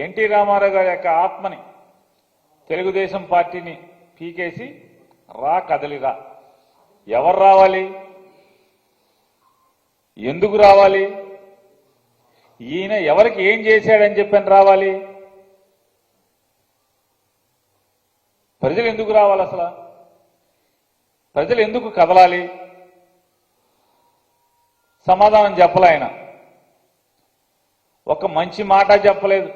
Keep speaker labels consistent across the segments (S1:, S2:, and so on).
S1: NT Ramarao గారి యొక్క ఆత్మని తెలుగుదేశం పార్టీని పీకేసి రా కదలిరా. ఎవరు రావాలి? ఎందుకు రావాలి? ఈయన ఎవరికి ఏం చేశాడని చెప్పని రావాలి? ప్రజలు ఎందుకు రావాలి? అసలు ప్రజలు ఎందుకు కదలాలి? సమాధానం చెప్పలే ఆయన. ఒక మంచి మాట చెప్పలేదు.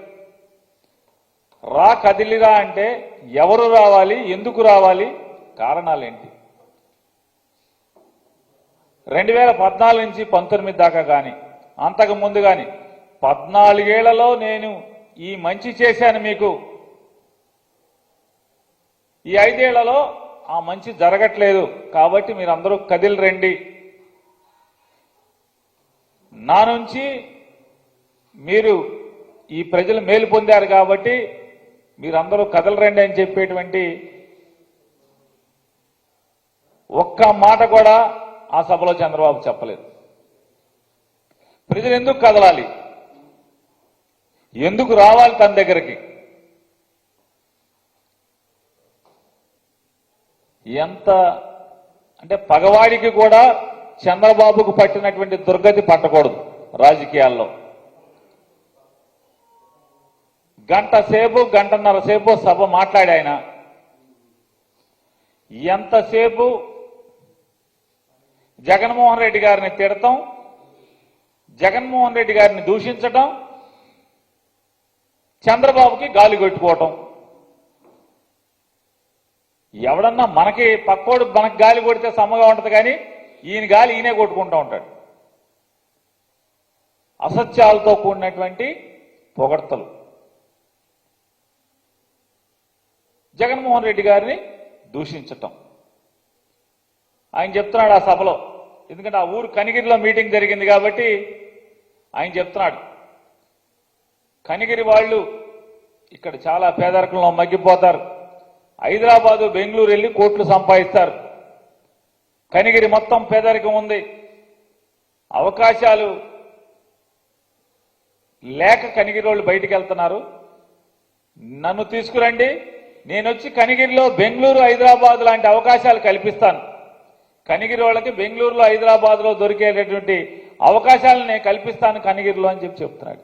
S1: రా కదిలిరా అంటే ఎవరు రావాలి, ఎందుకు రావాలి, కారణాలేంటి? 2014 నుంచి 19 దాకా కానీ అంతకు ముందు కానీ 14 ఏళ్లలో నేను ఈ మంచి చేశాను మీకు. ఈ 5 ఏళ్లలో ఆ మంచి జరగట్లేదు. కాబట్టి మీరందరూ కదిలి రండి. నా నుంచి మీరు ఈ ప్రజలు మేలు పొందారు కాబట్టి మీరందరూ కదలరండి అని చెప్పేటువంటి ఒక్క మాట కూడా ఆ సభలో చంద్రబాబు చెప్పలేదు. ప్రజలు ఎందుకు కదలాలి, ఎందుకు రావాలి తన దగ్గరికి? ఎంత అంటే పగవాడికి కూడా చంద్రబాబుకు పట్టినటువంటి దుర్గతి పట్టకూడదు రాజకీయాల్లో. గంటన్నర సేపు సభ మాట్లాడి ఆయన ఎంతసేపు జగన్మోహన్ రెడ్డి గారిని తిడతాం, జగన్మోహన్ రెడ్డి గారిని దూషించటం, చంద్రబాబుకి గాలి కొట్టుకోవటం. ఎవడన్నా మనకి పక్కోడు మనకు గాలి కొడితే సమ్మగా ఉంటుంది, కానీ ఈయన గాలి ఈయనే కొట్టుకుంటూ ఉంటాడు. అసత్యాలతో కూడినటువంటి పొగడ్తలు. జగన్మోహన్ రెడ్డి గారిని దూషించటం. ఆయన చెప్తున్నాడు ఆ సభలో, ఎందుకంటే ఆ ఊరు కనిగిరిలో మీటింగ్ జరిగింది కాబట్టి ఆయన చెప్తున్నాడు, కనిగిరి వాళ్ళు ఇక్కడ చాలా పేదరికంలో మగ్గిపోతారు, హైదరాబాదు బెంగళూరు వెళ్ళి కోట్లు సంపాదిస్తారు, కనిగిరి మొత్తం పేదరికం ఉంది, అవకాశాలు లేక కనిగిరి వాళ్ళు బయటికి వెళ్తున్నారు, నన్ను తీసుకురండి, నేను వచ్చి కనిగిరిలో బెంగళూరు హైదరాబాద్ లాంటి అవకాశాలు కల్పిస్తాను, కనిగిరి వాళ్ళకి బెంగళూరులో హైదరాబాద్లో దొరికేటటువంటి అవకాశాలను నేను కల్పిస్తాను కనిగిరిలో అని చెప్తున్నాడు.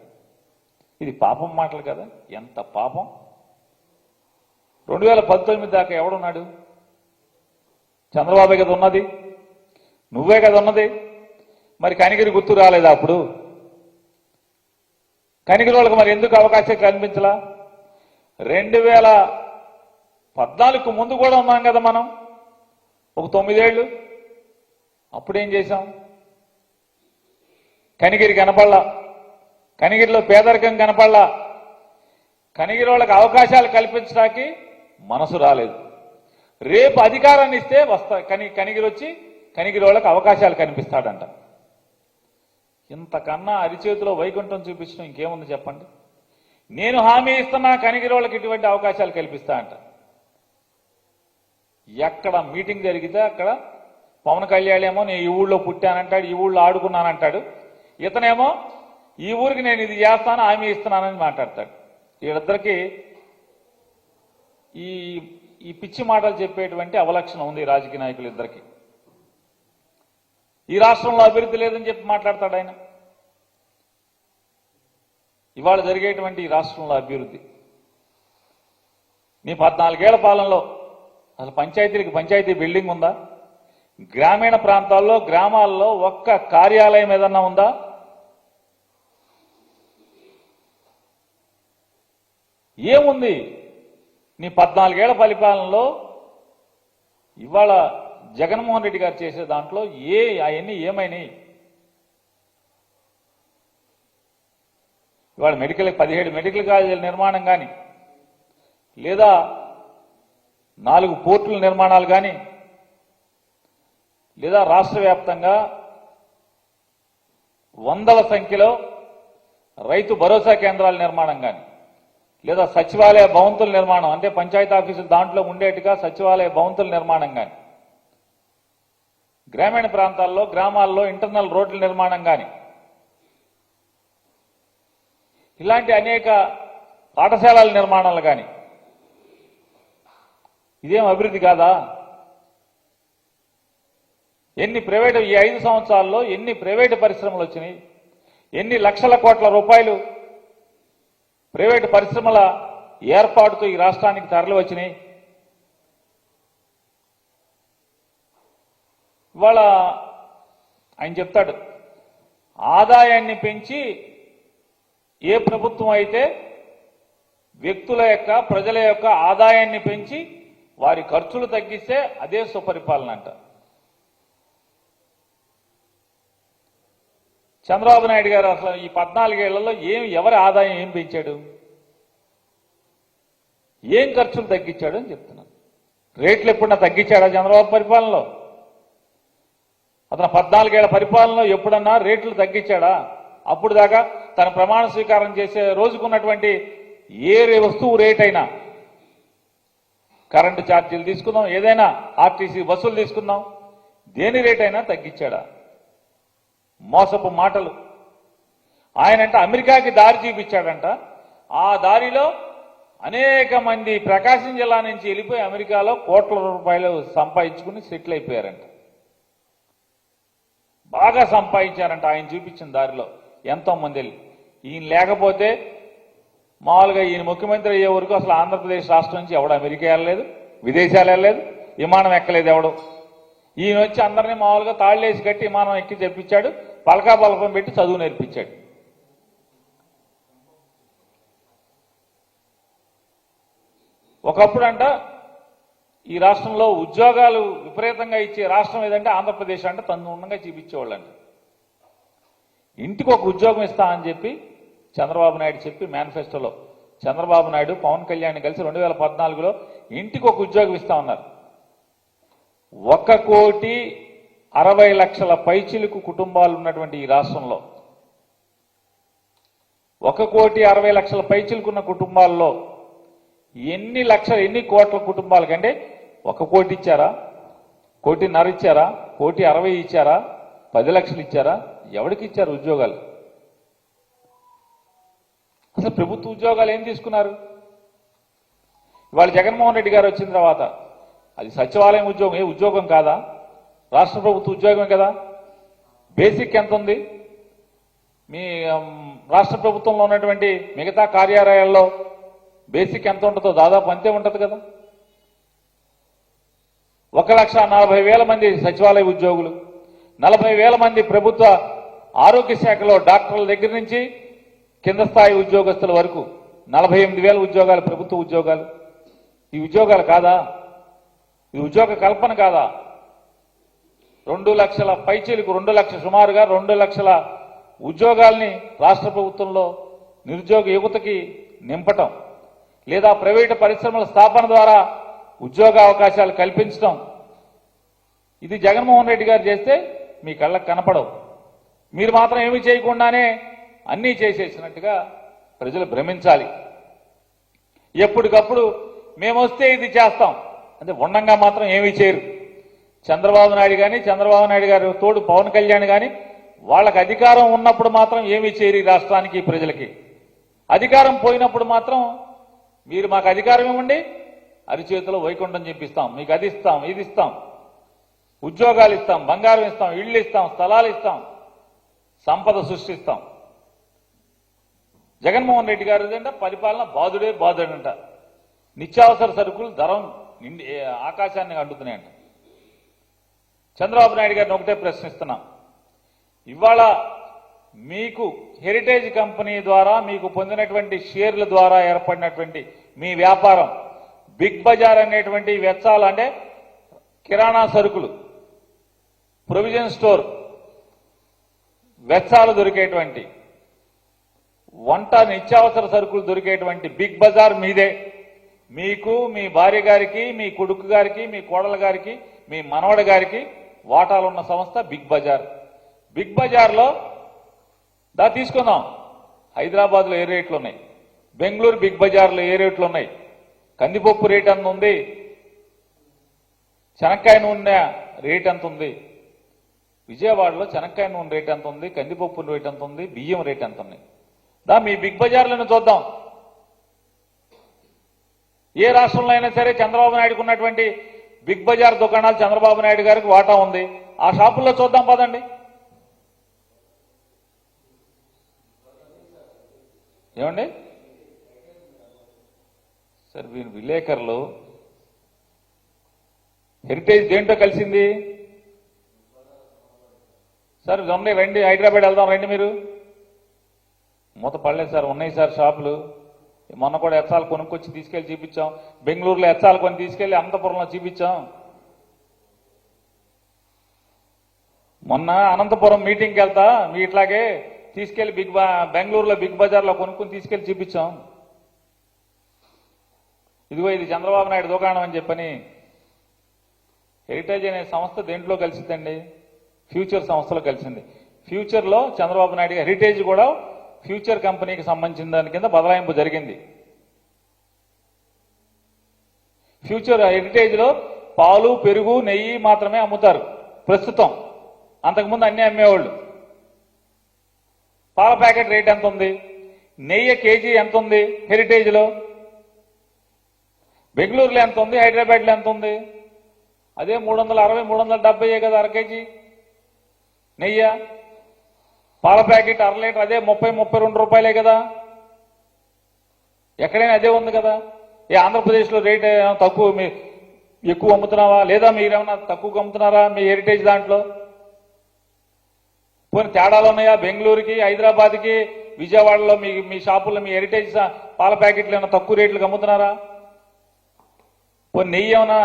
S1: ఇది పాపం మాటలు కదా, ఎంత పాపం. 2019 దాకా ఎవడున్నాడు? చంద్రబాబే కదా ఉన్నది, నువ్వే కదా ఉన్నది. మరి కనిగిరి గుర్తు రాలేదా అప్పుడు? కనిగిరి వాళ్ళకి మరి ఎందుకు అవకాశం కల్పించలా? 2014 ముందు కూడా ఉన్నాం కదా మనం, ఒక 9 ఏళ్ళు. అప్పుడేం చేశాం? కనిగిరి కనపడలా, కనిగిరిలో పేదరికం కనపడలా, కనిగిరి వాళ్ళకి అవకాశాలు కల్పించడానికి మనసు రాలేదు. రేపు అధికారాన్ని ఇస్తే కనిగిరి వచ్చి కనిగిరి వాళ్ళకి అవకాశాలు కనిపిస్తాడంట. ఇంతకన్నా అరిచేతిలో వైకుంఠం చూపించడం ఇంకేముంది చెప్పండి? నేను హామీ ఇస్తున్నా కనిగిరి వాళ్ళకి ఇటువంటి అవకాశాలు కల్పిస్తా అంట. ఎక్కడ మీటింగ్ జరిగితే అక్కడ పవన్ కళ్యాణ్ ఏమో నేను ఈ ఊళ్ళో పుట్టానంటాడు, ఈ ఊళ్ళో ఆడుకున్నానంటాడు, ఇతనేమో ఈ ఊరికి నేను ఇది చేస్తాను హామీ ఇస్తున్నానని మాట్లాడతాడు. వీళ్ళిద్దరికి ఈ పిచ్చి మాటలు చెప్పేటువంటి అవలక్షణం ఉంది రాజకీయ నాయకులు ఇద్దరికి. ఈ రాష్ట్రంలో అభివృద్ధి లేదని చెప్పి మాట్లాడతాడు ఆయన. ఇవాళ జరిగేటువంటి ఈ రాష్ట్రంలో అభివృద్ధి నీ 14 ఏళ్ల పాలనలో అసలు పంచాయతీ బిల్డింగ్ ఉందా? గ్రామీణ ప్రాంతాల్లో గ్రామాల్లో ఒక్క కార్యాలయం ఏదన్నా ఉందా? ఏముంది నీ 14 ఏళ్ల పరిపాలనలో? ఇవాళ జగన్మోహన్ రెడ్డి గారు చేసే దాంట్లో అవన్నీ ఏమైనాయి? ఇవాళ 17 మెడికల్ కాలేజీల నిర్మాణం కానీ, లేదా 4 పోర్టుల నిర్మాణాలు కానీ, లేదా రాష్ట్ర వ్యాప్తంగా వందల సంఖ్యలో రైతు భరోసా కేంద్రాల నిర్మాణం కానీ, లేదా సచివాలయ భవంతుల నిర్మాణం, అంటే పంచాయతీ ఆఫీసులు దాంట్లో ఉండేట్టుగా సచివాలయ భవంతుల నిర్మాణం కానీ, గ్రామీణ ప్రాంతాల్లో గ్రామాల్లో ఇంటర్నల్ రోడ్ల నిర్మాణం కానీ, ఇలాంటి అనేక పాఠశాలల నిర్మాణాలు కానీ. ఇదేం అభివృద్ధి కాదా? ఎన్ని ప్రైవేటు ఈ 5 సంవత్సరాల్లో ఎన్ని ప్రైవేటు పరిశ్రమలు వచ్చినాయి? ఎన్ని లక్షల కోట్ల రూపాయలు ప్రైవేటు పరిశ్రమల ఏర్పాటుతో ఈ రాష్ట్రానికి తరలి వచ్చినాయి? ఇవాళ ఆయన చెప్తాడు, ఆదాయాన్ని పెంచి ఏ ప్రభుత్వం అయితే వ్యక్తుల యొక్క ప్రజల యొక్క ఆదాయాన్ని పెంచి వారి ఖర్చులు తగ్గిస్తే అదే సుపరిపాలన అంట. చంద్రబాబు నాయుడు గారు అసలు ఈ 14 ఏళ్లలో ఎవరి ఆదాయం ఏం పెంచాడు, ఏం ఖర్చులు తగ్గించాడు అని చెప్తున్నాను. రేట్లు ఎప్పుడన్నా తగ్గించాడా చంద్రబాబు పరిపాలనలో? అతను 14 ఏళ్ల పరిపాలనలో ఎప్పుడన్నా రేట్లు తగ్గించాడా? అప్పుడు దాకా తన ప్రమాణ స్వీకారం చేసే రోజుకున్నటువంటి ఏ వస్తువు రేట్ అయినా, కరెంటు ఛార్జీలు తీసుకుందాం, ఏదైనా ఆర్టీసీ బస్సులు తీసుకుందాం, దేని రేట్ అయినా తగ్గించాడా? మోసపు మాటలు. ఆయనంట అమెరికాకి దారి చూపించాడంట. ఆ దారిలో అనేక మంది ప్రకాశం జిల్లా నుంచి వెళ్ళిపోయి అమెరికాలో కోట్ల రూపాయలు సంపాదించుకుని సెటిల్ అయిపోయారంట. బాగా సంపాదించారంట ఆయన చూపించిన దారిలో ఎంతో మంది వెళ్ళి. ఈయన లేకపోతే మామూలుగా ఈయన ముఖ్యమంత్రి అయ్యే వరకు అసలు ఆంధ్రప్రదేశ్ రాష్ట్రం నుంచి ఎవడు అమెరికా వెళ్ళలేదు, విదేశాలు వెళ్ళలేదు, విమానం ఎక్కలేదు ఎవడు. ఈయన వచ్చి అందరినీ మామూలుగా తాళ్లేసి కట్టి విమానం ఎక్కి తెప్పించాడు, పలకా బలపం పెట్టి చదువు నేర్పించాడు. ఒకప్పుడంట ఈ రాష్ట్రంలో ఉద్యోగాలు విపరీతంగా ఇచ్చే రాష్ట్రం ఏదంటే ఆంధ్రప్రదేశ్ అంటే తన్నుండగా చూపించేవాళ్ళంట. ఇంటికి ఒక ఉద్యోగం ఇస్తా అని చెప్పి చంద్రబాబు నాయుడు చెప్పి మేనిఫెస్టోలో చంద్రబాబు నాయుడు పవన్ కళ్యాణ్ కలిసి 2014లో ఇంటికి ఒక ఉద్యోగం ఇస్తా ఉన్నారు. 1,60,00,000 పైచిలుకు కుటుంబాలు ఉన్నటువంటి ఈ రాష్ట్రంలో 1,60,00,000 పైచిలుకున్న కుటుంబాల్లో ఎన్ని కోట్ల కుటుంబాల కంటే 1 కోటి ఇచ్చారా, 1,50,00,000 ఇచ్చారా, 1,60,00,000 ఇచ్చారా, 10 లక్షలు ఇచ్చారా? ఎవరికి ఇచ్చారు ఉద్యోగాలు? అసలు ప్రభుత్వ ఉద్యోగాలు ఏం తీసుకున్నారు? ఇవాళ జగన్మోహన్ రెడ్డి గారు వచ్చిన తర్వాత అది సచివాలయం ఉద్యోగం ఏ ఉద్యోగం కాదా? రాష్ట్ర ప్రభుత్వ ఉద్యోగమే కదా. బేసిక్ ఎంత ఉంది? మీ రాష్ట్ర ప్రభుత్వంలో ఉన్నటువంటి మిగతా కార్యాలయాల్లో బేసిక్ ఎంత ఉంటుందో దాదాపు అంతే ఉంటుంది కదా. 1,40,000 మంది సచివాలయ ఉద్యోగులు, 40,000 మంది ప్రభుత్వ ఆరోగ్య శాఖలో డాక్టర్ల దగ్గర నుంచి కింద స్థాయి ఉద్యోగస్తుల వరకు 48,000 ఉద్యోగాలు ప్రభుత్వ ఉద్యోగాలు. ఈ ఉద్యోగాలు కాదా? ఈ ఉద్యోగ కల్పన కాదా? 2 లక్షల పైచీలకు 2 లక్షల సుమారుగా 2 లక్షల ఉద్యోగాల్ని రాష్ట్ర ప్రభుత్వంలో నిరుద్యోగ యువతకి నింపటం, లేదా ప్రైవేటు పరిశ్రమల స్థాపన ద్వారా ఉద్యోగ అవకాశాలు కల్పించడం, ఇది జగన్మోహన్ రెడ్డి గారు చేస్తే మీ కళ్ళకు కనపడవు. మీరు మాత్రం ఏమీ చేయకుండానే అన్నీ చేసేసినట్టుగా ప్రజలు భ్రమించాలి. ఎప్పటికప్పుడు మేము వస్తే ఇది చేస్తాం అంటే ఉండంగా మాత్రం ఏమీ చేయరు. చంద్రబాబు నాయుడు కానీ, చంద్రబాబు నాయుడు గారు తోడు పవన్ కళ్యాణ్ కానీ వాళ్ళకి అధికారం ఉన్నప్పుడు మాత్రం ఏమీ చేయరు. ఈ రాష్ట్రానికి ప్రజలకి అధికారం పోయినప్పుడు మాత్రం మీరు మాకు అధికారం ఇవ్వండి, అరిచేతిలో వైకుంఠం చెప్పిస్తాం, మీకు అది ఇస్తాం, ఇది ఇస్తాం, ఉద్యోగాలు ఇస్తాం, బంగారం ఇస్తాం, ఇళ్ళు ఇస్తాం, స్థలాలు ఇస్తాం, సంపద సృష్టిస్తాం. జగన్మోహన్ రెడ్డి గారు అంటే పరిపాలన బాధుడంట. నిత్యావసర సరుకులు ధరం ఆకాశాన్ని అంటుతున్నాయంట. చంద్రబాబు నాయుడు గారిని ఒకటే ప్రశ్నిస్తున్నాం. ఇవాళ మీకు హెరిటేజ్ కంపెనీ ద్వారా మీకు పొందినటువంటి షేర్ల ద్వారా ఏర్పడినటువంటి మీ వ్యాపారం బిగ్ బజార్ అనేటువంటి వెచ్చాలు అంటే కిరాణా సరుకులు, ప్రొవిజన్ స్టోర్ వెచ్చాలు దొరికేటువంటి, వంట నిత్యావసర సరుకులు దొరికేటువంటి బిగ్ బజార్ మీదే. మీకు, మీ భార్య గారికి, మీ కొడుకు గారికి, మీ కోడల గారికి, మీ మనవడ గారికి వాటాలున్న సంస్థ బిగ్ బజార్. బిగ్ బజార్లో తీసుకుందాం. హైదరాబాద్లో ఏ రేట్లు ఉన్నాయి, బెంగళూరు బిగ్ బజార్లో ఏ రేట్లు ఉన్నాయి, కందిపప్పు రేట్ ఎంత ఉంది, శనక్కాయ నూనె రేట్ ఎంత ఉంది, విజయవాడలో శనక్కాయ నూనె రేట్ ఎంత ఉంది, కందిపప్పు రేట్ ఎంత ఉంది, బియ్యం రేట్ ఎంత ఉన్నాయి, మీ బిగ్ బజార్లను చూద్దాం. ఏ రాష్ట్రంలో అయినా సరే చంద్రబాబు నాయుడుకు ఉన్నటువంటి బిగ్ బజార్ దుకాణాలు చంద్రబాబు నాయుడు గారికి వాటా ఉంది. ఆ షాపుల్లో చూద్దాం పదండి. ఏమండి సార్, వీళ్ళు విలేకరులు హెరిటేజ్ దేంట్లో కలిసింది సార్? రండి, హైదరాబాద్ వెళ్దాం రండి. మీరు మూత పడలేదు సార్, ఉన్నాయి సార్ షాపులు. మొన్న కూడా ఎచ్చాలు కొనుక్కొచ్చి తీసుకెళ్లి చూపించాం. బెంగళూరులో ఎచ్చాలు కొని తీసుకెళ్లి అనంతపురంలో చూపించాం. మొన్న అనంతపురం మీటింగ్కి వెళ్తా మీ ఇట్లాగే తీసుకెళ్లి బెంగళూరులో బిగ్ బజార్లో కొనుక్కొని తీసుకెళ్లి చూపించాం. ఇదిగో ఇది చంద్రబాబు నాయుడు దుకాణం అని చెప్పని. హెరిటేజ్ అనే సంస్థ దేంట్లో కలిసిందండి? ఫ్యూచర్ సంస్థలో కలిసింది. ఫ్యూచర్లో చంద్రబాబు నాయుడు హెరిటేజ్ కూడా ఫ్యూచర్ కంపెనీకి సంబంధించిన దాని కింద బదలాయింపు జరిగింది. ఫ్యూచర్ హెరిటేజ్లో పాలు, పెరుగు, నెయ్యి మాత్రమే అమ్ముతారు ప్రస్తుతం. అంతకుముందు అన్నీ అమ్మేవాళ్ళు. పాల ప్యాకెట్ రేట్ ఎంత ఉంది? నెయ్యి కేజీ ఎంత ఉంది హెరిటేజ్లో? బెంగళూరులో ఎంత ఉంది? హైదరాబాద్లో ఎంత ఉంది? అదే 360, 370 కదా అర కేజీ నెయ్య. పాల ప్యాకెట్ అర లీటర్ అదే 30, 32 రూపాయలే కదా. ఎక్కడైనా అదే ఉంది కదా. ఏ ఆంధ్రప్రదేశ్లో రేట్ తక్కువ, ఎక్కువ అమ్ముతున్నావా? లేదా మీరేమన్నా తక్కువ అమ్ముతున్నారా మీ హెరిటేజ్ దాంట్లో? పోనీ తేడాలు ఉన్నాయా? బెంగళూరుకి, హైదరాబాద్కి, విజయవాడలో మీ షాపుల్లో మీ హెరిటేజ్ పాల ప్యాకెట్లు ఏమైనా తక్కువ రేట్లకు అమ్ముతున్నారా? పోనీ నెయ్యి ఏమైనా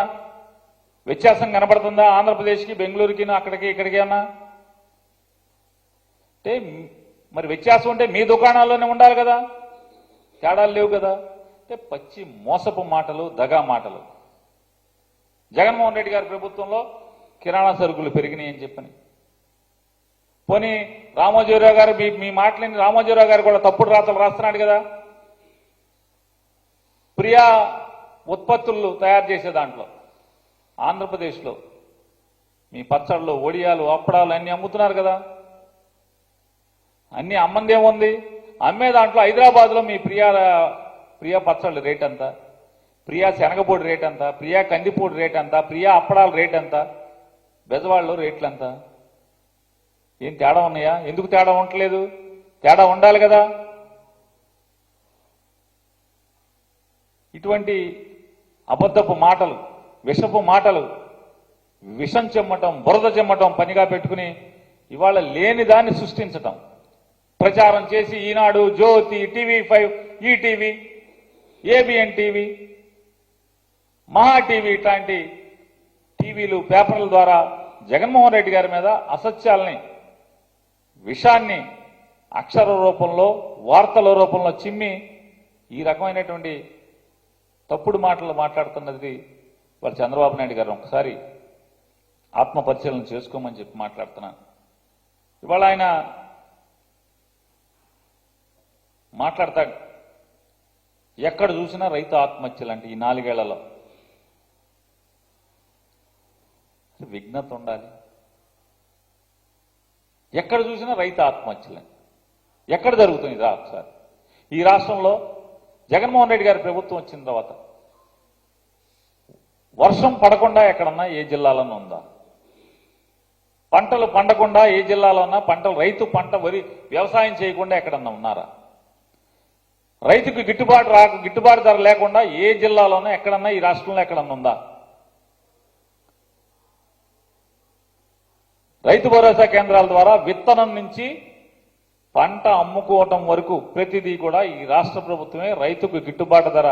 S1: వ్యత్యాసం కనబడుతుందా ఆంధ్రప్రదేశ్కి, బెంగళూరుకి, అక్కడికి, ఇక్కడికి ఏమన్నా? అంటే మరి వ్యత్యాసం ఉంటే మీ దుకాణాల్లోనే ఉండాలి కదా, తేడాలు లేవు కదా. అంటే పచ్చి మోసపు మాటలు, దగా మాటలు. జగన్మోహన్ రెడ్డి గారి ప్రభుత్వంలో కిరాణా సరుకులు పెరిగినాయి అని చెప్పని. పోనీ రామోజీరావు గారు మీ మాటలని రామోజీరావు గారు కూడా తప్పుడు రాతలు రాస్తున్నాడు కదా. ప్రియా ఉత్పత్తులు తయారు చేసే దాంట్లో ఆంధ్రప్రదేశ్లో మీ పచ్చళ్ళు, ఒడియాలు, అప్పడాలు అన్ని అమ్ముతున్నారు కదా. అన్ని అమ్మందేముంది? అమ్మే దాంట్లో హైదరాబాద్లో మీ ప్రియా పచ్చళ్ళు రేట్ ఎంత, ప్రియా శనగపొడి రేట్ ఎంత, ప్రియా కందిపొడి రేట్ ఎంత, ప్రియా అప్పడాల రేట్ ఎంత, బెజవాడలో రేట్లు ఎంత? ఏం తేడా ఉన్నాయా? ఎందుకు తేడా ఉండట్లేదు? తేడా ఉండాలి కదా. ఇటువంటి అబద్ధపు మాటలు, విషపు మాటలు, విషం చెమ్మటం, బురద చెమ్మటం పనిగా పెట్టుకుని ఇవాళ లేని దాన్ని సృష్టించటం, ప్రచారం చేసి ఈనాడు, జ్యోతి, TV5, ఈటీవీ, ఏబిఎన్ టీవీ, మహా టీవీ ఇట్లాంటి టీవీలు, పేపర్ల ద్వారా జగన్మోహన్ రెడ్డి గారి మీద అసత్యాలని, విషాన్ని అక్షర రూపంలో, వార్తల రూపంలో చిమ్మి ఈ రకమైనటువంటి తప్పుడు మాటలు మాట్లాడుతున్నది వాళ్ళు చంద్రబాబు నాయుడు గారు. ఒకసారి ఆత్మపరిశీలన చేసుకోమని చెప్పి మాట్లాడుతున్నాను. ఇవాళ ఆయన మాట్లాడతాడు, ఎక్కడ చూసినా రైతు ఆత్మహత్యలు అంటే ఈ 4 ఏళ్లలో. విఘ్నత ఉండాలి. ఎక్కడ చూసినా రైతు ఆత్మహత్యలు ఎక్కడ జరుగుతుంది రా ఒకసారి? ఈ రాష్ట్రంలో జగన్మోహన్ రెడ్డి గారి ప్రభుత్వం వచ్చిన తర్వాత వర్షం పడకుండా ఎక్కడన్నా ఏ జిల్లాలోనూ ఉందా? పంటలు పండకుండా ఏ జిల్లాలో ఉన్నా, రైతు పంట వరి వ్యవసాయం చేయకుండా ఎక్కడన్నా ఉన్నారా? రైతుకు గిట్టుబాటు ధర లేకుండా ఏ జిల్లాలోనూ ఎక్కడన్నా ఈ రాష్ట్రంలో ఎక్కడన్నా ఉందా? రైతు భరోసా కేంద్రాల ద్వారా విత్తనం నుంచి పంట అమ్ముకోవటం వరకు ప్రతిదీ కూడా ఈ రాష్ట్ర ప్రభుత్వమే రైతుకు గిట్టుబాటు ధర,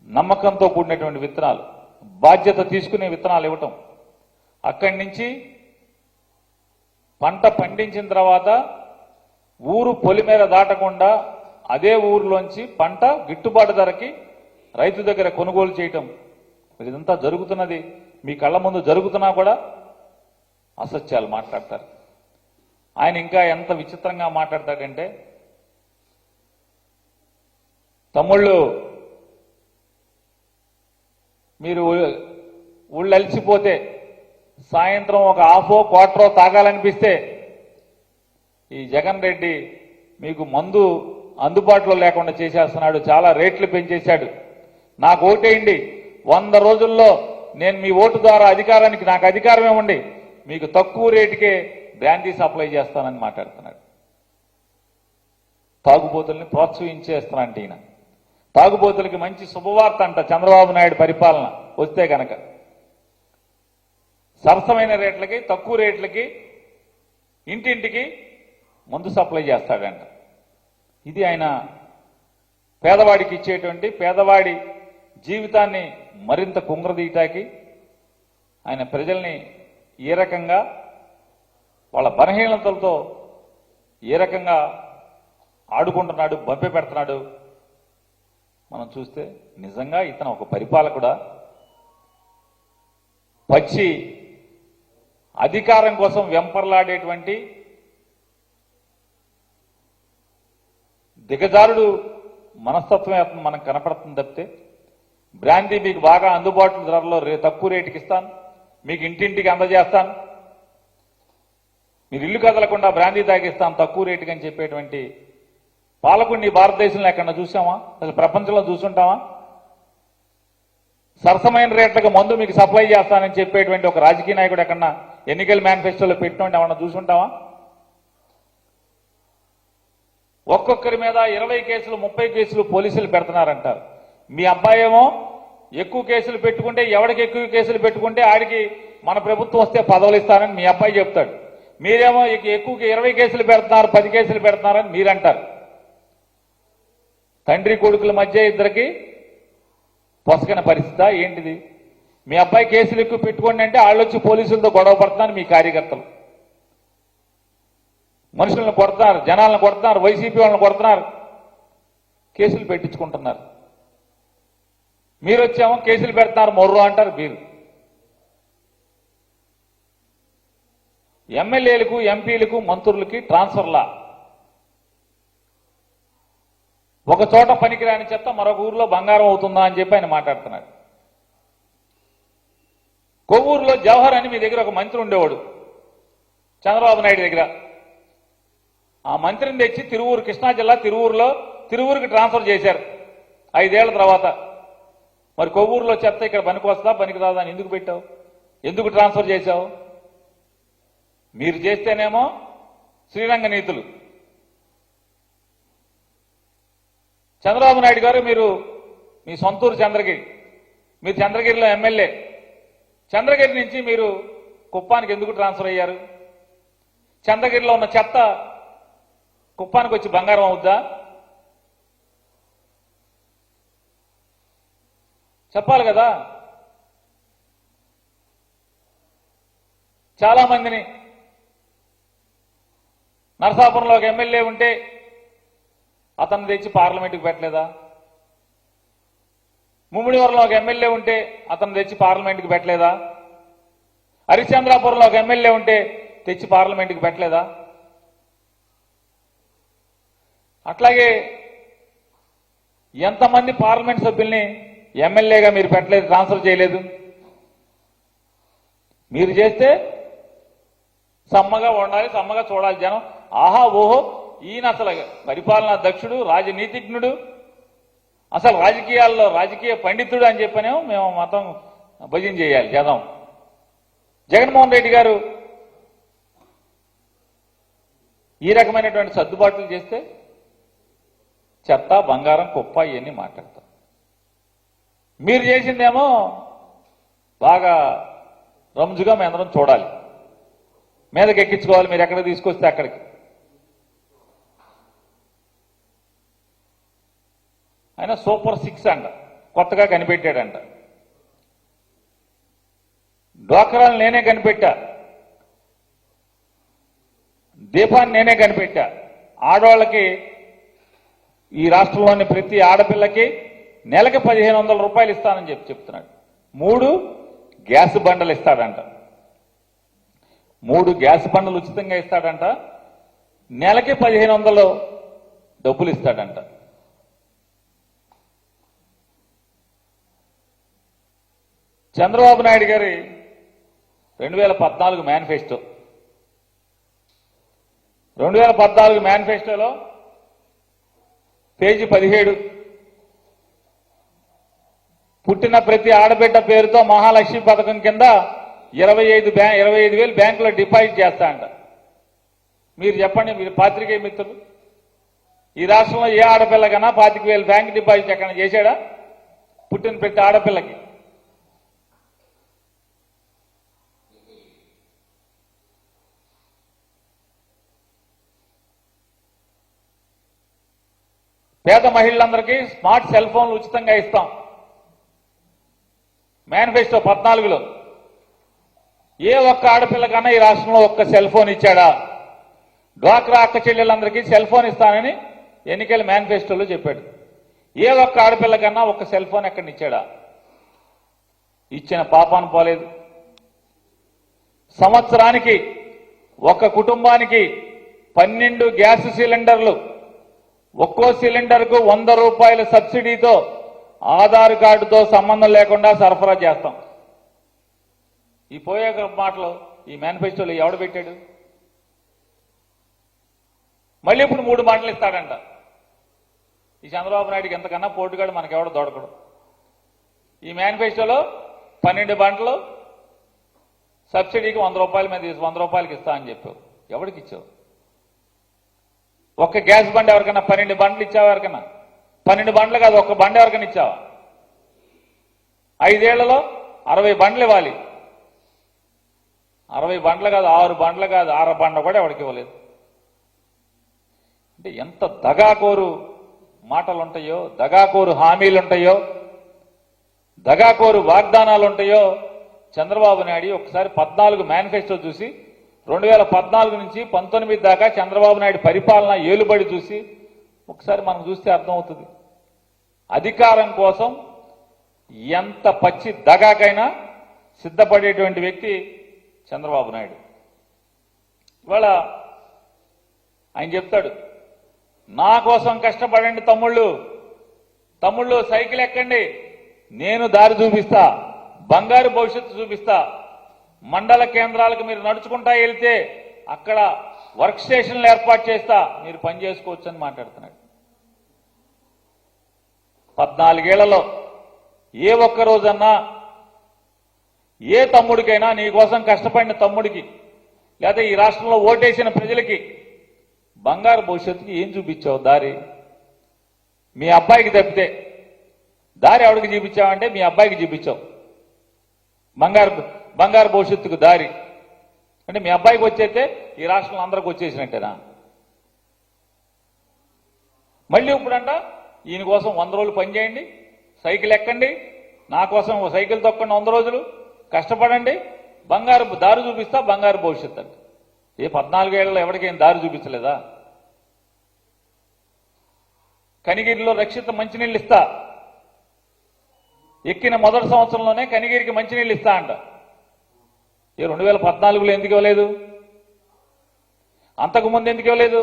S1: నమ్మకంతో కూడినటువంటి విత్తనాలు, బాధ్యత తీసుకునే విత్తనాలు ఇవ్వటం, అక్కడి నుంచి పంట పండించిన తర్వాత ఊరు పొలిమేర దాటకుండా అదే ఊరిలోంచి పంట గిట్టుబాటు ధరకి రైతు దగ్గర కొనుగోలు చేయటం, ఇదంతా జరుగుతున్నది మీ కళ్ళ ముందు జరుగుతున్నా కూడా అసత్యాలు మాట్లాడతారు. ఆయన ఇంకా ఎంత విచిత్రంగా మాట్లాడతాడంటే, తమ్ముళ్ళు మీరు ఊళ్ళు అలిసిపోతే సాయంత్రం ఒక హాఫో క్వార్టరో తాగాలనిపిస్తే ఈ జగన్ రెడ్డి మీకు మందు అందుబాటులో లేకుండా చేసేస్తున్నాడు. చాలా రేట్లు పెంచేశాడు. నాకు ఓటేయండి, 100 రోజుల్లో నేను మీ ఓటు ద్వారా అధికారానికి, నాకు అధికారం ఇవ్వండి, మీకు తక్కువ రేటుకే బ్రాందీ సప్లై చేస్తానని మాట్లాడుతున్నాడు. తాగుబోతుల్ని ప్రోత్సహించేస్తున్నాడు ఈయన. తాగుబోతులకి మంచి శుభవార్త అంట చంద్రబాబు నాయుడు పరిపాలన వస్తే గనక. సరసమైన రేట్లకి, తక్కువ రేట్లకి ఇంటింటికి మందు సప్లై చేస్తాడంట. ఇది ఆయన పేదవాడికి ఇచ్చేటువంటి, పేదవాడి జీవితాన్ని మరింత కుంగరదీయటానికి, ఆయన ప్రజల్ని ఏ రకంగా వాళ్ళ బలహీనతలతో ఏ రకంగా ఆడుకుంటున్నాడు, బొబ్బె పెడుతున్నాడు మనం చూస్తే నిజంగా ఇతను ఒక పరిపాలకుడా? పచ్చి అధికారం కోసం వెంపర్లాడేటువంటి దిగజారుడు మనస్తత్వం మనకు కనపడుతుంది తప్పితే, బ్రాందీ మీకు బాగా అందుబాటులో ధరలో తక్కువ రేటుకి ఇస్తాను, మీకు ఇంటింటికి అందజేస్తాను, మీరు ఇల్లు కదలకుండా బ్రాందీ తాగిస్తాను తక్కువ రేటుకి అని చెప్పేటువంటి పాలకుడిని భారతదేశంలో ఎక్కడన్నా చూసామా? అసలు ప్రపంచంలో చూసుంటామా? సరసమైన రేట్లకు మందు మీకు సప్లై చేస్తానని చెప్పేటువంటి ఒక రాజకీయ నాయకుడు ఎక్కడన్నా ఎన్నికల మేనిఫెస్టోలో పెట్టినట్టు ఏమన్నా చూసుంటామా? ఒక్కొక్కరి మీద 20 కేసులు 30 కేసులు పోలీసులు పెడుతున్నారంటారు. మీ అబ్బాయి ఏమో ఎక్కువ కేసులు పెట్టుకుంటే, ఎవరికి ఎక్కువ కేసులు పెట్టుకుంటే ఆడికి మన ప్రభుత్వం వస్తే పదవులు ఇస్తారని మీ అబ్బాయి చెప్తాడు. మీరేమో ఎక్కువ 20 కేసులు పెడుతున్నారు, 10 కేసులు పెడుతున్నారని మీరంటారు. తండ్రి కొడుకుల మధ్య ఇద్దరికి పొసగిన పరిస్థితి ఏంటిది? మీ అబ్బాయి కేసులు ఎక్కువ పెట్టుకోండి అంటే వాళ్ళు వచ్చి పోలీసులతో గొడవ పడుతున్నారు. మీ కార్యకర్తలు మనుషులను కొడుతున్నారు, జనాలను కొడుతున్నారు, వైసీపీ వాళ్ళని కొడుతున్నారు, కేసులు పెట్టించుకుంటున్నారు. మీరు వచ్చేమో కేసులు పెడుతున్నారు మొర్రు అంటారు. మీరు ఎమ్మెల్యేలకు, ఎంపీలకు, మంత్రులకి ట్రాన్స్ఫర్లా. ఒక చోట పనికిరాని చెత్త మరొక ఊర్లో బంగారం అవుతుందా అని చెప్పి ఆయన మాట్లాడుతున్నాడు. కొవ్వూరులో జవహర్ అని మీ దగ్గర ఒక మంత్రి ఉండేవాడు చంద్రబాబు నాయుడు దగ్గర. ఆ మంత్రిని తెచ్చి తిరువూరు, కృష్ణా జిల్లా తిరువూరుకి ట్రాన్స్ఫర్ చేశారు 5 ఏళ్ల తర్వాత. మరి కొవ్వూరులో చెత్త ఇక్కడ పనికొస్తా పనికిరాదా అని ఎందుకు పెట్టావు? ఎందుకు ట్రాన్స్ఫర్ చేశావు? మీరు చేస్తేనేమో శ్రీరంగ నీతులు. చంద్రబాబు నాయుడు గారు, మీరు మీ సొంతూరు చంద్రగిరి, మీరు చంద్రగిరిలో ఎమ్మెల్యే. చంద్రగిరి నుంచి మీరు కుప్పానికి ఎందుకు ట్రాన్స్ఫర్ అయ్యారు? చంద్రగిరిలో ఉన్న చెత్త కుప్పానికి వచ్చి బంగారం అవుద్దా? చెప్పాలి కదా. చాలా మందిని నరసాపురంలో ఒక ఎమ్మెల్యే ఉంటే అతను తెచ్చి పార్లమెంటుకు పెట్టలేదా? ముమ్మిడివరంలో ఒక ఎమ్మెల్యే ఉంటే అతను తెచ్చి పార్లమెంటుకు పెట్టలేదా? హరిశ్చంద్రాపురంలో ఒక ఎమ్మెల్యే ఉంటే తెచ్చి పార్లమెంటుకు పెట్టలేదా? అట్లాగే ఎంతమంది పార్లమెంట్ సభ్యుల్ని ఎమ్మెల్యేగా మీరు పెట్టలేదు, ట్రాన్స్ఫర్ చేయలేదు? మీరు చేస్తే సమ్మగా ఉండాలి, సమ్మగా చూడాలి జనం. ఆహా ఓహో, ఈయన అసలు పరిపాలనా దక్షుడు, రాజనీతిజ్ఞుడు, అసలు రాజకీయాల్లో రాజకీయ పండితుడు అని చెప్పనేమో మేము మొత్తం భజన చేయాలి జనం. జగన్మోహన్ రెడ్డి గారు ఈ రకమైనటువంటి సర్దుబాట్లు చేస్తే చెత్త, బంగారం, కుప్ప ఇవన్నీ మాట్లాడతారు. మీరు చేసిందేమో బాగా రంజుగా మేమందరం చూడాలి, మీదకి ఎక్కించుకోవాలి, మీరు ఎక్కడ తీసుకొస్తే అక్కడికి. ఆయన సూపర్ 6 అంట కొత్తగా కనిపెట్టాడంట. డ్వాక్రాలు నేనే కనిపెట్టా, దీపాన్ని నేనే కనిపెట్టా, ఆడవాళ్ళకి ఈ రాష్ట్రంలోని ప్రతి ఆడపిల్లకి నెలకి 1500 రూపాయలు ఇస్తానని చెప్తున్నాడు. 3 గ్యాస్ బండలు ఇస్తాడంట, 3 గ్యాస్ బండలు ఉచితంగా ఇస్తాడంట, నెలకి 1500 డబ్బులు ఇస్తాడంట. చంద్రబాబు నాయుడు గారి 2014 మేనిఫెస్టో, 2014 మేనిఫెస్టోలో పేజీ 17 పుట్టిన ప్రతి ఆడబిడ్డ పేరుతో మహాలక్ష్మి పథకం కింద 25,000 బ్యాంకులో డిపాజిట్ చేస్తా అంట. మీరు చెప్పండి, మీరు పాత్రికేయ మిత్రులు, ఈ రాష్ట్రంలో ఏ ఆడపిల్లకన్నా 25,000 బ్యాంక్ డిపాజిట్ ఎక్కడ చేశాడా? పుట్టిన ప్రతి ఆడపిల్లకి. పేద మహిళలందరికీ స్మార్ట్ సెల్ ఫోన్లు ఉచితంగా ఇస్తాం. మేనిఫెస్టో 14లో ఏ ఒక్క ఆడపిల్లకన్నా ఈ రాష్ట్రంలో ఒక్క సెల్ ఫోన్ ఇచ్చాడా? డ్వాక్రా అక్క చెల్లెలందరికీ సెల్ ఫోన్ ఇస్తానని ఎన్నికల మేనిఫెస్టోలో చెప్పాడు. ఏ ఒక్క ఆడపిల్లకన్నా ఒక్క సెల్ ఫోన్ ఎక్కడినిచ్చాడా? ఇచ్చిన పాపాను పోలేదు. సంవత్సరానికి ఒక కుటుంబానికి 12 గ్యాస్ సిలిండర్లు, ఒక్కో సిలిండర్కు 100 రూపాయల సబ్సిడీతో ఆధార్ కార్డుతో సంబంధం లేకుండా సరఫరా చేస్తాం. ఈ పోయే మాటలు ఈ మేనిఫెస్టోలో ఎవడు పెట్టాడు? మళ్ళీ ఇప్పుడు 3 బండ్లు ఇస్తాడంట. ఈ చంద్రబాబు నాయుడికి ఎంతకన్నా పోటుగాడు మనకెవడో దొరకడు. ఈ మేనిఫెస్టోలో 12 బండ్లు సబ్సిడీకి 100 రూపాయల మీద 100 రూపాయలకి ఇస్తా అని చెప్పావు. ఎవరికి ఇచ్చావు? ఒక్క గ్యాస్ బండి ఎవరికన్నా 12 బండ్లు ఇచ్చావా? ఎవరికన్నా 12 బండ్లు కాదు, ఒక్క బండి ఎవరికైనా ఇచ్చావా? 5 ఏళ్లలో 60 బండ్లు ఇవ్వాలి. 60 బండ్లు కాదు, 6 బండ్లు కాదు, 6 బండ్లు కూడా ఎవరికి ఇవ్వలేదు. అంటే ఎంత దగాకోరు మాటలు ఉంటాయో, దగాకోరు హామీలు ఉంటాయో, దగాకోరు వాగ్దానాలు ఉంటాయో. చంద్రబాబు నాయుడు ఒకసారి 14 మేనిఫెస్టో చూసి 2014 నుంచి 19 దాకా చంద్రబాబు నాయుడు పరిపాలన ఏలుబడి చూసి ఒకసారి మనం చూస్తే అర్థమవుతుంది. అధికారం కోసం ఎంత పచ్చి దగాకైనా సిద్ధపడేటువంటి వ్యక్తి చంద్రబాబు నాయుడు. ఇవాళ ఆయన చెప్తాడు, నా కోసం కష్టపడండి తమ్ముళ్ళు సైకిల్ ఎక్కండి, నేను దారి చూపిస్తా, బంగారు భవిష్యత్తు చూపిస్తా, మండల కేంద్రాలకు మీరు నడుచుకుంటా వెళ్తే అక్కడ వర్క్ స్టేషన్లు ఏర్పాటు చేస్తా, మీరు పని చేసుకోవచ్చు అని మాట్లాడుతున్నాడు. 14 ఏళ్లలో ఏ ఒక్క రోజన్నా ఏ తమ్ముడికైనా నీ కోసం కష్టపడిన తమ్ముడికి లేదా ఈ రాష్ట్రంలో ఓటేసిన ప్రజలకి బంగారు భవిష్యత్తుకి ఏం చూపించావు దారి? మీ అబ్బాయికి తప్పితే దారి ఎవరికి చూపించావంటే మీ అబ్బాయికి చూపించావు బంగారు భవిష్యత్తుకు దారి. అంటే మీ అబ్బాయికి వచ్చేస్తే ఈ రాష్ట్రంలో అందరికి వచ్చేసినట్టేనా? మళ్ళీ ఇప్పుడంట ఈయన కోసం 100 రోజులు పనిచేయండి, సైకిల్ ఎక్కండి, నా కోసం సైకిల్ తొక్కండి 100 రోజులు కష్టపడండి, బంగారు దారి చూపిస్తా, బంగారు భవిష్యత్తు అంటే. ఏ 14 ఏళ్లలో ఎవరికైనా దారి చూపించలేదా? కనిగిరిలో రక్షిత మంచినీళ్ళు ఇస్తా, ఎక్కిన మొదటి సంవత్సరంలోనే కనిగిరికి మంచినీళ్ళు ఇస్తా అంట. ఏ 2014లో ఎందుకు ఇవ్వలేదు? అంతకుముందు ఎందుకు ఇవ్వలేదు?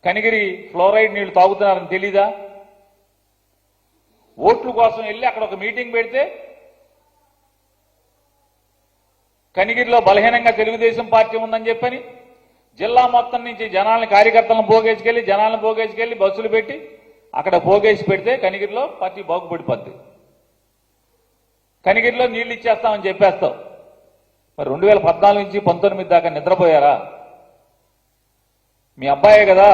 S1: కనిగిరి ఫ్లోరైడ్ నీళ్లు తాగుతున్నారని తెలీదా? ఓట్ల కోసం వెళ్ళి అక్కడ ఒక మీటింగ్ పెడితే కనిగిరిలో బలహీనంగా తెలుగుదేశం పార్టీ ఉందని చెప్పని జిల్లా మొత్తం నుంచి కార్యకర్తలను పోగేసుకెళ్లి బస్సులు పెట్టి అక్కడ పోగేసి పెడితే కనిగిరిలో పార్టీ బాగుపడిపోద్ది. కనిగిరిలో నీళ్లు ఇచ్చేస్తామని చెప్పేస్తావు. మరి 2014 నుంచి 19 దాకా నిద్రపోయారా? మీ అబ్బాయే కదా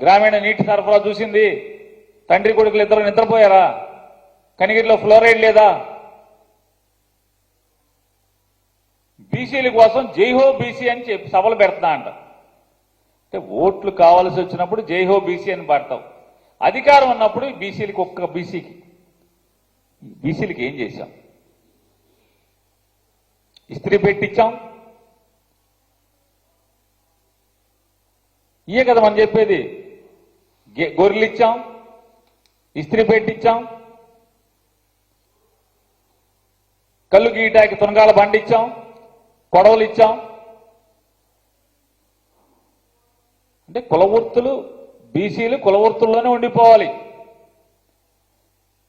S1: గ్రామీణ నీటి సరఫరా చూసింది. తండ్రి కొడుకులు ఇద్దరు నిద్రపోయారా? కనిగిరిలో ఫ్లోరైడ్ లేదా? బీసీల కోసం జైహో బీసీ అని చెప్పి సభలు పెడతా అంట. అంటే ఓట్లు కావాల్సి వచ్చినప్పుడు జైహో బీసీ అని పాడతావు, అధికారం ఉన్నప్పుడు బీసీలకి ఒక్క బీసీలకి ఏం చేశాం? ఇస్త్రీ పెట్టించాం. ఇయే కదా మనం చెప్పేది. గొర్రెలు ఇచ్చాం, ఇస్త్రీ పెట్టించాం, కళ్ళు గీయటానికి తునగాల బండి ఇచ్చాం, కొడవలు ఇచ్చాం. అంటే కులవృత్తులు బీసీలు కులవృత్తుల్లోనే ఉండిపోవాలి.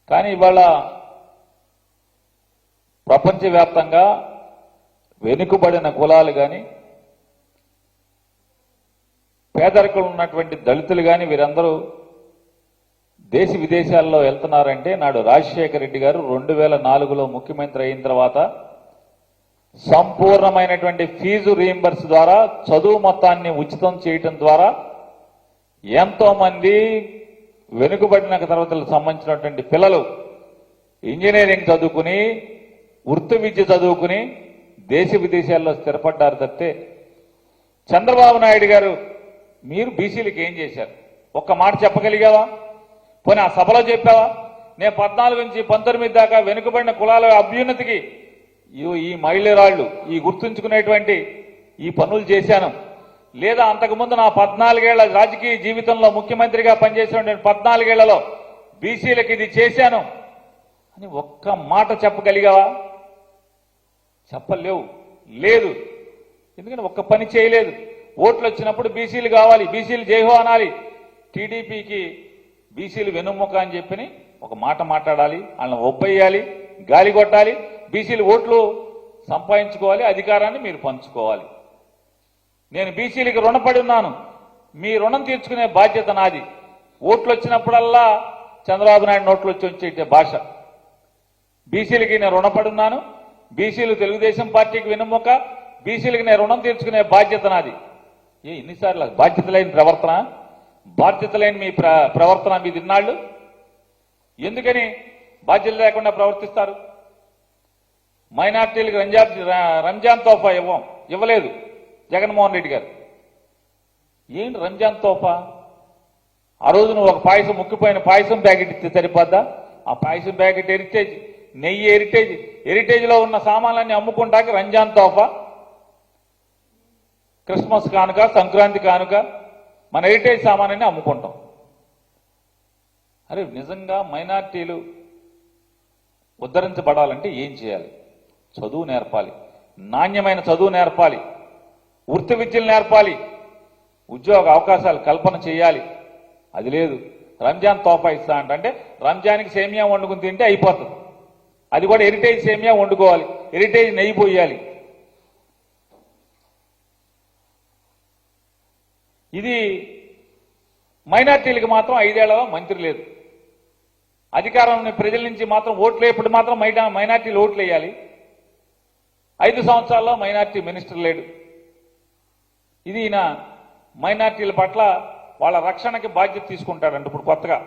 S1: కానీ ఇవాళ ప్రపంచవ్యాప్తంగా వెనుకబడిన కులాలు కానీ పేదరికలు ఉన్నటువంటి దళితులు కానీ వీరందరూ దేశ విదేశాల్లో వెళ్తున్నారంటే నాడు రాజశేఖర రెడ్డి గారు 2004లో ముఖ్యమంత్రి అయిన తర్వాత సంపూర్ణమైనటువంటి ఫీజు రీయింబర్స్ ద్వారా చదువు మొత్తాన్ని ఉచితం చేయటం ద్వారా ఎంతో మంది వెనుకబడిన తరగతులకు సంబంధించినటువంటి పిల్లలు ఇంజనీరింగ్ చదువుకుని వృత్తి విద్య చదువుకుని దేశ విదేశాల్లో స్థిరపడ్డారు తప్పితే చంద్రబాబు నాయుడు గారు మీరు బీసీలకు ఏం చేశారు? ఒక్క మాట చెప్పగలిగావా? పోనీ ఆ సభలో చెప్పావా? నేను 14 నుంచి 19 దాకా వెనుకబడిన కులాల అభ్యున్నతికి ఈ మహిళరాళ్లు ఈ గుర్తుంచుకునేటువంటి ఈ పనులు చేశాను, లేదా అంతకుముందు నా 14 ఏళ్ల రాజకీయ జీవితంలో ముఖ్యమంత్రిగా పనిచేసినటువంటి 14 ఏళ్లలో బీసీలకు ఇది చేశాను అని ఒక్క మాట చెప్పగలిగావా? చెప్పలేవు. లేదు, ఎందుకంటే ఒక్క పని చేయలేదు. ఓట్లు వచ్చినప్పుడు బీసీలు కావాలి, బీసీలు జైహో అనాలి, టీడీపీకి బీసీలు వెన్నుముక అని చెప్పని ఒక మాట మాట్లాడాలి, వాళ్ళని ఒప్పేయాలి, గాలి కొట్టాలి, బీసీలు ఓట్లు సంపాదించుకోవాలి, అధికారాన్ని మీరు పంచుకోవాలి. నేను బీసీలకి రుణపడి ఉన్నాను, మీ రుణం తీర్చుకునే బాధ్యత నాది. ఓట్లు వచ్చినప్పుడల్లా చంద్రబాబు నాయుడు నోట్లు వచ్చే భాష. బీసీలకి నేను రుణపడి ఉన్నాను, బీసీలు తెలుగుదేశం పార్టీకి వెన్నుముక, బీసీలకి నేను రుణం తీర్చుకునే బాధ్యత నాది. ఎన్నిసార్లు బాధ్యత లేని ప్రవర్తన, బాధ్యత లేని మీ ప్రవర్తన మీది ఇన్నాళ్ళు. ఎందుకని బాధ్యత లేకుండా ప్రవర్తిస్తారు? మైనార్టీలకు రంజాన్ తోఫా ఇవ్వలేదు జగన్మోహన్ రెడ్డి గారు. ఏంటి రంజాన్ తోఫా? ఆ రోజు నువ్వు ఒక పాయసం, ముక్కిపోయిన పాయసం ప్యాకెట్ ఇస్తే సరిపోద్దా? ఆ పాయసం ప్యాకెట్ హెరిటేజ్, నెయ్యి హెరిటేజ్లో ఉన్న సామాన్లన్నీ అమ్ముకుంటాకి రంజాన్ తోఫా, క్రిస్మస్ కానుక, సంక్రాంతి కానుక, మన హెరిటేజ్ సామాన్ని అమ్ముకుంటాం. అరే నిజంగా మైనార్టీలు ఉద్ధరించబడాలంటే ఏం చేయాలి? చదువు నేర్పాలి, నాణ్యమైన చదువు నేర్పాలి, వృత్తి విద్యలు నేర్పాలి, ఉద్యోగ అవకాశాలు కల్పన చేయాలి. అది లేదు. రంజాన్ తోఫా ఇస్తా అంటే రంజాన్కి సేమియా వండుకుని తింటే అయిపోతుంది. అది కూడా హెరిటేజ్ సేమియా వండుకోవాలి, హెరిటేజ్ నెయ్యి పోయాలి. ఇది మైనార్టీలకు మాత్రం 5 ఏళ్లలో మంత్రి లేదు. అధికారం ప్రజల నుంచి మాత్రం ఓట్లు ఇప్పుడు మాత్రం మైనార్టీలు ఓట్లు వేయాలి. 5 సంవత్సరాల్లో మైనార్టీ మినిస్టర్ లేడు. ఇది ఈయన మైనార్టీల పట్ల వాళ్ళ రక్షణకి బాధ్యత తీసుకుంటాడంట ఇప్పుడు కొత్తగా.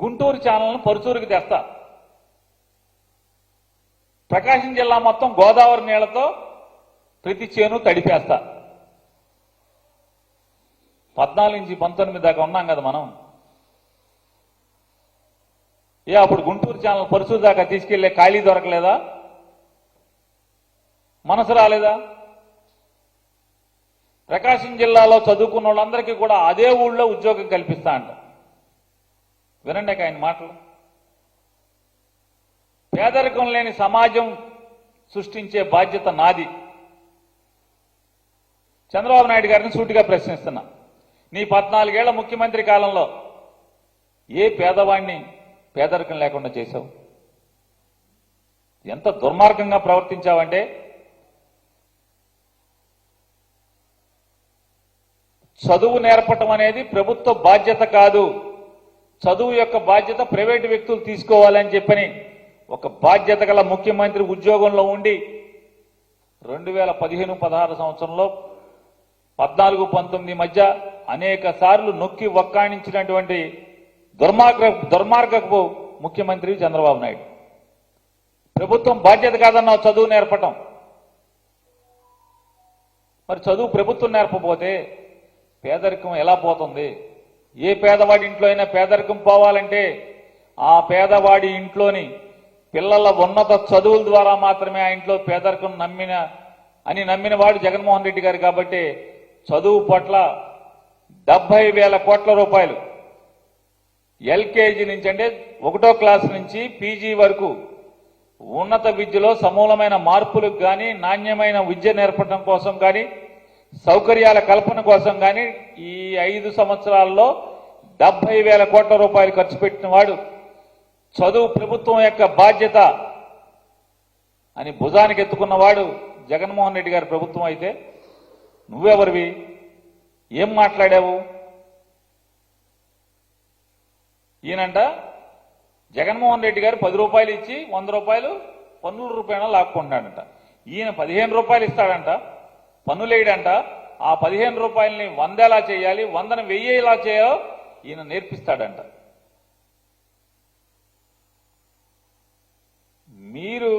S1: గుంటూరు ఛానల్ను పరుచూరుకి తెస్తా, ప్రకాశం జిల్లా మొత్తం గోదావరి నీళ్లతో ప్రతి చేను తడిపేస్తా. 14 నుంచి 19 దాకా ఉన్నాం కదా మనం. అప్పుడు గుంటూరు ఛానల్ పరుచూరు దాకా తీసుకెళ్లే ఖాళీ దొరకలేదా? మనసు రాలేదా? ప్రకాశం జిల్లాలో చదువుకున్న వాళ్ళందరికీ కూడా అదే ఊళ్ళో ఉద్యోగం కల్పిస్తా అంట. వినండి ఆయన మాటలు. పేదరికం లేని సమాజం సృష్టించే బాధ్యత నాది. చంద్రబాబు నాయుడు గారిని సూటిగా ప్రశ్నిస్తున్నా, నీ 14 ఏళ్ల ముఖ్యమంత్రి కాలంలో ఏ పేదవాడిని పేదరికం లేకుండా చేశావు? ఎంత దుర్మార్గంగా ప్రవర్తించావంటే చదువు నేర్పటం అనేది ప్రభుత్వ బాధ్యత కాదు, చదువు యొక్క బాధ్యత ప్రైవేటు వ్యక్తులు తీసుకోవాలని చెప్పని ఒక బాధ్యత గల ముఖ్యమంత్రి ఉద్యోగంలో ఉండి 2015-16 సంవత్సరంలో 14-19 మధ్య అనేక సార్లు నొక్కి వక్కాణించినటువంటి దుర్మార్గపు ముఖ్యమంత్రి చంద్రబాబు నాయుడు. ప్రభుత్వం బాధ్యత కాదన్నావు చదువు నేర్పటం. మరి చదువు ప్రభుత్వం నేర్పపోతే పేదరికం ఎలా పోతుంది? ఏ పేదవాడి ఇంట్లో అయినా పేదరికం పోవాలంటే ఆ పేదవాడి ఇంట్లోని పిల్లల ఉన్నత చదువుల ద్వారా మాత్రమే ఆ ఇంట్లో పేదరికం నమ్మిన వాడు జగన్మోహన్ రెడ్డి గారు. కాబట్టి చదువు పట్ల 70,000 కోట్ల రూపాయలు ఎల్కేజీ నుంచి అంటే 1వ క్లాస్ నుంచి పీజీ వరకు ఉన్నత విద్యలో సమూలమైన మార్పులకు కానీ, నాణ్యమైన విద్య నేర్పడం కోసం కానీ, సౌకర్యాల కల్పన కోసం కానీ ఈ 5 సంవత్సరాల్లో 70,000 కోట్ల రూపాయలు ఖర్చు పెట్టిన వాడు. చదువు ప్రభుత్వం యొక్క బాధ్యత అని భుజానికి ఎత్తుకున్నవాడు జగన్మోహన్ రెడ్డి గారి ప్రభుత్వం అయితే నువ్వెవరివి? ఏం మాట్లాడావు? ఈయనంట జగన్మోహన్ రెడ్డి గారు 10 రూపాయలు ఇచ్చి 100 రూపాయలు పన్నుల రూపాయన లాక్కుంటాడంట. ఈయన 15 రూపాయలు ఇస్తాడంట, పన్నులేయడంట. ఆ 15 రూపాయలని 100 ఎలా చేయాలి, 100ని 1000 ఎలా చేయాలో ఈయన నేర్పిస్తాడంట. మీరు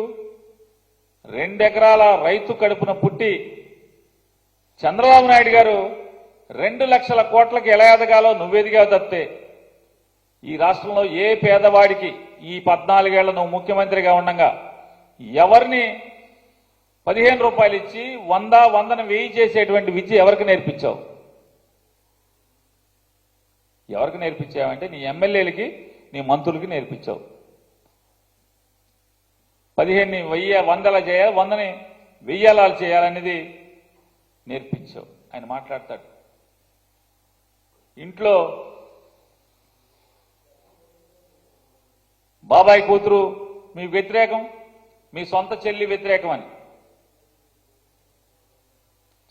S1: 2 ఎకరాల రైతు కడుపున పుట్టి చంద్రబాబు నాయుడు గారు 2 లక్షల కోట్లకి ఎలా ఎదగాలో నువ్వెదిగావు తప్పితే ఈ రాష్ట్రంలో ఏ పేదవాడికి ఈ 14 ఏళ్ల నువ్వు ముఖ్యమంత్రిగా ఉండగా ఎవరిని 15 రూపాయలు ఇచ్చి 100ని 1000 చేసేటువంటి విద్య ఎవరికి నేర్పించావు? ఎవరికి నేర్పించావంటే నీ ఎమ్మెల్యేలకి, నీ మంత్రులకి నేర్పించావు. 15ని 100 చేయాలి, 100ని 1000 చేయాలనేది నేర్పించావు. ఆయన మాట్లాడతాడు. ఇంట్లో బాబాయ్ కూతురు మీ వ్యతిరేకం, మీ సొంత చెల్లి వ్యతిరేకం అని.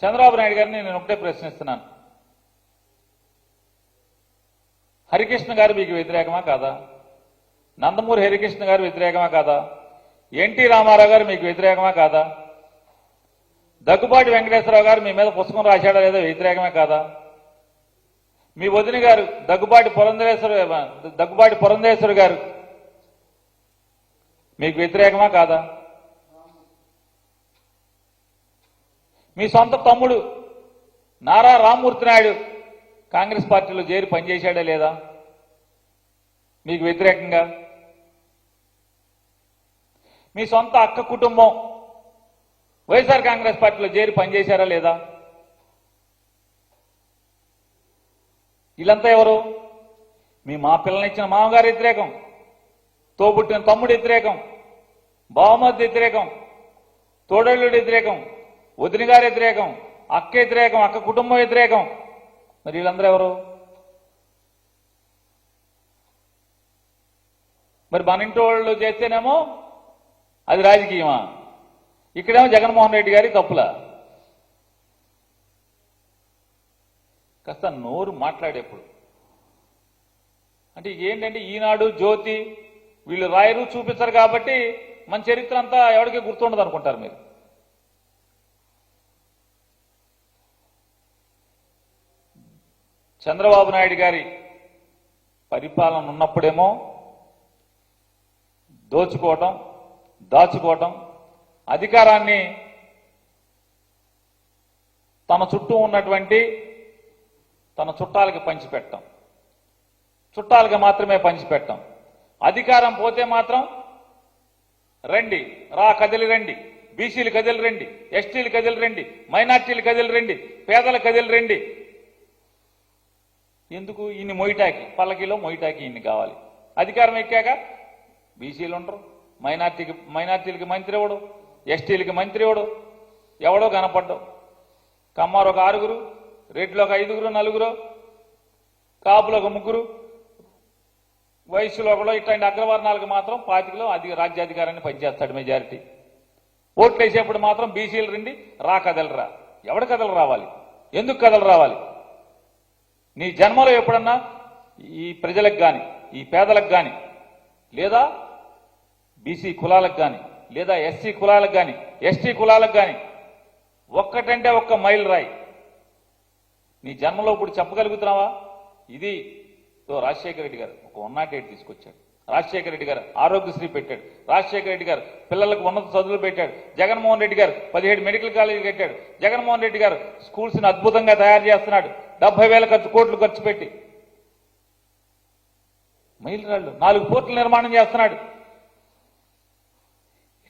S1: చంద్రబాబు నాయుడు గారిని నేను ఒకటే ప్రశ్నిస్తున్నాను. హరికృష్ణ గారు మీకు వ్యతిరేకమా కాదా? నందమూరి హరికృష్ణ గారు వ్యతిరేకమా కాదా? ఎన్టీ రామారావు గారు మీకు వ్యతిరేకమా కాదా? దగ్గుబాటి వెంకటేశ్వరరావు గారు మీ మీద పుస్తకం రాశాడా లేదా వ్యతిరేకమే కాదా? మీ వదిన గారు దగ్గుబాటి పురంధేశ్వరి గారు మీకు వ్యతిరేకమా కాదా? మీ సొంత తమ్ముడు నారా రామ్మూర్తి నాయుడు కాంగ్రెస్ పార్టీలో చేరి పనిచేశాడా లేదా మీకు వ్యతిరేకంగా? మీ సొంత అక్క కుటుంబం వైఎస్ఆర్ కాంగ్రెస్ పార్టీలో చేరి పనిచేశారా లేదా? వీళ్ళంతా ఎవరు? మా పిల్లనిచ్చిన మామగారు వ్యతిరేకం, తోబుట్టిన తమ్ముడు వ్యతిరేకం, బావమతి వ్యతిరేకం, తోడళ్ళుడు వ్యతిరేకం, వదిన గారు వ్యతిరేకం, అక్క వ్యతిరేకం, అక్క కుటుంబం వ్యతిరేకం. మరి వీళ్ళందరూ ఎవరు? మరి మన ఇంటి వాళ్ళు చేస్తేనేమో అది రాజకీయమా? ఇక్కడేమో జగన్మోహన్ రెడ్డి గారి తప్పులా? కాస్త నోరు మాట్లాడేప్పుడు అంటే ఏంటంటే ఈనాడు, జ్యోతి వీళ్ళు రాయరు, చూపించరు కాబట్టి మన చరిత్ర అంతా ఎవరికి గుర్తుండదు అనుకుంటారు మీరు. చంద్రబాబు నాయుడు గారి పరిపాలన ఉన్నప్పుడేమో దోచుకోవటం, దాచుకోవటం, అధికారాన్ని తన చుట్టూ ఉన్నటువంటి తన చుట్టాలకి పంచిపెట్టడం, చుట్టాలకి మాత్రమే పంచిపెట్టడం. అధికారం పోతే మాత్రం రండి, కదిలి రండి, బీసీలు కదిలి రండి, ఎస్టీలు కదిలి రండి, మైనార్టీలు కదిలి రండి, పేదలు కదిలి రండి. ఎందుకు? ఇన్ని మొయిటాకి, పల్లకిలో మొయిటాకి ఇన్ని కావాలి. అధికారం ఎక్కాక బీసీలు ఉండరు, మైనార్టీలకి మంత్రి ఎవడు, ఎస్టీలకి మంత్రి ఎవడో కనపడ్డావు. కమ్మారు ఒక 6, రెడ్లు ఒక 5, 4, కాపులు ఒక 3, వయసులో ఒకడో, ఇట్లాంటి అగ్రవర్ణాలకు మాత్రం 25 రాజ్యాధికారాన్ని పనిచేస్తాడు మెజారిటీ. ఓట్లు వేసేప్పుడు మాత్రం బీసీలు రండి, కదలరా. ఎవడు కదలు రావాలి? ఎందుకు కదలు రావాలి? నీ జన్మలో ఎప్పుడన్నా ఈ ప్రజలకు కానీ, ఈ పేదలకు కానీ, లేదా బీసీ కులాలకు కానీ, లేదా ఎస్సీ కులాలకు కానీ, ఎస్టీ కులాలకు కానీ ఒక్కటంటే ఒక్క మైలు రాయి నీ జన్మలో ఇప్పుడు చెప్పగలుగుతున్నావా? ఇది రాజశేఖర రెడ్డి గారు ఒక 108 తీసుకొచ్చాడు. రాజశేఖర రెడ్డి గారు ఆరోగ్యశ్రీ పెట్టాడు. రాజశేఖర రెడ్డి గారు పిల్లలకు ఉన్నత చదువులు పెట్టాడు. జగన్మోహన్ రెడ్డి గారు 17 మెడికల్ కాలేజీలు కట్టాడు. జగన్మోహన్ రెడ్డి గారు స్కూల్స్ ని అద్భుతంగా తయారు చేస్తున్నాడు. 70,000 కోట్లు ఖర్చు పెట్టి మైలురాళ్ళు 4 పోర్టులు నిర్మాణం చేస్తున్నాడు.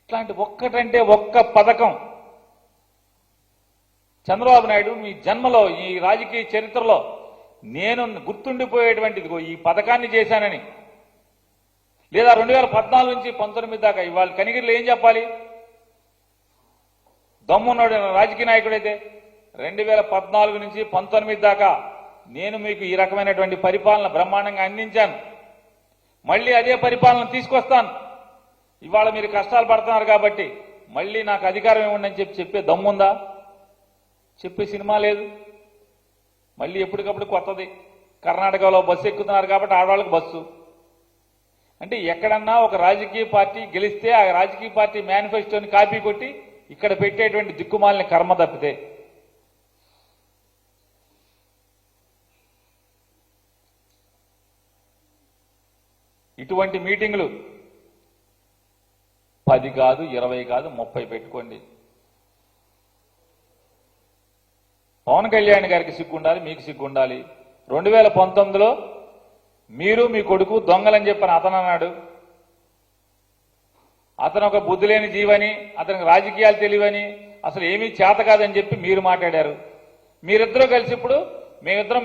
S1: ఇట్లాంటి ఒక్కటంటే ఒక్క పథకం చంద్రబాబు నాయుడు మీ జన్మలో, ఈ రాజకీయ చరిత్రలో నేను గుర్తుండిపోయేటువంటిది ఈ పథకాన్ని చేశానని, లేదా 2014 నుంచి 19 దాకా ఇవాళ కనిగిరిలో ఏం చెప్పాలి? దమ్మున్నాడు రాజకీయ నాయకుడైతే 2014 నుంచి 19 దాకా నేను మీకు ఈ రకమైనటువంటి పరిపాలన బ్రహ్మాండంగా అందించాను. మళ్ళీ అదే పరిపాలన తీసుకొస్తాను. ఇవాళ మీరు కష్టాలు పడుతున్నారు కాబట్టి మళ్ళీ నాకు అధికారం ఇవ్వండి అని చెప్పే దమ్ముందా? చెప్పే సినిమా లేదు. మళ్ళీ ఎప్పటికప్పుడు కొత్తది. కర్ణాటకలో బస్సు ఎక్కుతున్నారు కాబట్టి ఆడవాళ్ళకి బస్సు. అంటే ఎక్కడన్నా ఒక రాజకీయ పార్టీ గెలిస్తే ఆ రాజకీయ పార్టీ మేనిఫెస్టోని కాపీ కొట్టి ఇక్కడ పెట్టేటువంటి దిక్కుమాలిన కర్మ తప్పితే ఇటువంటి మీటింగులు 10 కాదు, 20 కాదు, 30 పెట్టుకోండి. పవన్ కళ్యాణ్ గారికి సిగ్గుండాలి, మీకు సిగ్గుండాలి. 2019లో మీరు మీ కొడుకు దొంగలని చెప్పని అతను అన్నాడు. అతను ఒక బుద్ధి లేని జీవని, అతనికి రాజకీయాలు తెలియవని, అసలు ఏమీ చేత కాదని చెప్పి మీరు మాట్లాడారు. మీరిద్దరూ కలిసి ఇప్పుడు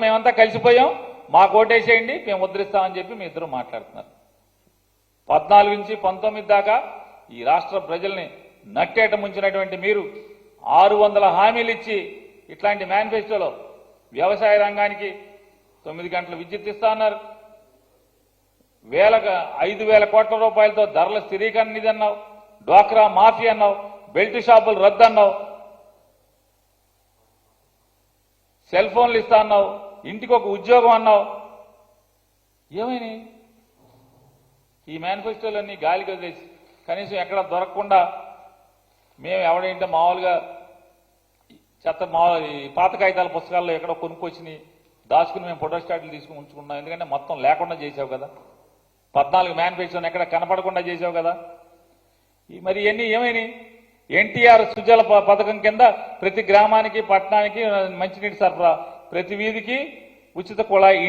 S1: మేమంతా కలిసిపోయాం, మాకు ఓటేసేయండి, మేము ముద్రిస్తామని చెప్పి మీ ఇద్దరు మాట్లాడుతున్నారు. 14 నుంచి 19 దాకా ఈ రాష్ట్ర ప్రజల్ని నట్టేట ముంచినటువంటి మీరు 600 హామీలు ఇచ్చి ఇట్లాంటి మేనిఫెస్టోలో వ్యవసాయ రంగానికి 9 గంటల విద్యుత్ ఇస్తా అన్నారు. 5,000 కోట్ల రూపాయలతో ధరల స్థిరీకరణ నిధి అన్నావు, డ్వాక్రా మాఫీ అన్నావు, బెల్ట్ షాపులు రద్దు అన్నావు, సెల్ ఫోన్లు ఇస్తా అన్నావు, ఇంటికి ఒక ఉద్యోగం అన్నావు. ఏమైనా ఈ మేనిఫెస్టోలన్నీ గాలికి వదిలేసి కనీసం ఎక్కడ దొరకకుండా మేము ఎవడేంటే మామూలుగా ఈ పాత కాగితాల పుస్తకాల్లో ఎక్కడో కొనుక్కొచ్చి దాచుకుని మేము ఫోటో స్టాట్లు తీసుకుని ఉంచుకున్నాం. ఎందుకంటే మొత్తం లేకుండా చేసావు కదా. 14 మేనిఫెస్టోని ఎక్కడ కనపడకుండా చేసావు కదా. మరి ఇవన్నీ ఏమైనాయి? ఎన్టీఆర్ సుజల పథకం కింద ప్రతి గ్రామానికి, పట్టణానికి మంచినీటి సరఫరా, ప్రతి వీధికి ఉచిత కుళాయి.